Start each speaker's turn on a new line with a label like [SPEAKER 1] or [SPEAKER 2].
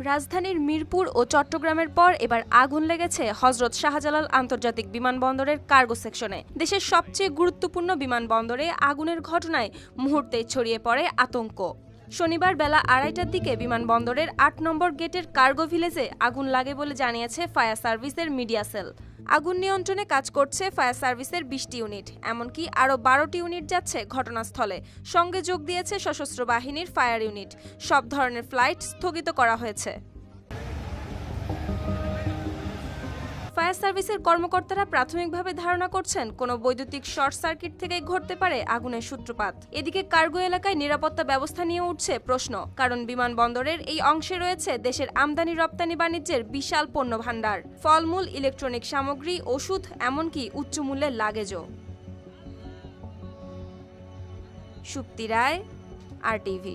[SPEAKER 1] রাজধানীর মিরপুর ও চট্টগ্রামের পর এবার আগুন লেগেছে হযরত শাহজালাল আন্তর্জাতিক বিমানবন্দরের কার্গো সেকশনে। দেশের সবচেয়ে গুরুত্বপূর্ণ বিমানবন্দরে আগুনের ঘটনায় মুহূর্তেই ছড়িয়ে পড়ে আতঙ্ক। শনিবার বেলা 2:30টার দিকে বিমানবন্দরের ৮ নম্বর গেটের কার্গো ভিলেজে আগুন লাগে বলে জানিয়েছে ফায়ার সার্ভিসের মিডিয়া সেল। আগুন নিয়ন্ত্রণে কাজ করছে ফায়ার সার্ভিসের ২০টি ইউনিট, এমনকি আরও ১২টি ইউনিট যাচ্ছে ঘটনাস্থলে। সঙ্গে যোগ দিয়েছে সশস্ত্র বাহিনীর ফায়ার ইউনিট। সব ধরনের ফ্লাইট স্থগিত করা হয়েছে। ফায়ার সার্ভিসের কর্মকর্তারা প্রাথমিকভাবে ধারণা করছেন কোনো বৈদ্যুতিক শর্ট সার্কিট থেকেই ঘটতে পারে আগুনের সূত্রপাত। এদিকে কার্গো এলাকায় নিরাপত্তা ব্যবস্থা নিয়ে উঠছে প্রশ্ন, কারণ বিমানবন্দরের এই অংশে রয়েছে দেশের আমদানি রপ্তানি বাণিজ্যের বিশাল পণ্য ভাণ্ডার, ফলমূল, ইলেকট্রনিক সামগ্রী, ওষুধ, এমনকি উচ্চমূল্যের লাগেজও। সুপ্তি রায়, RTV।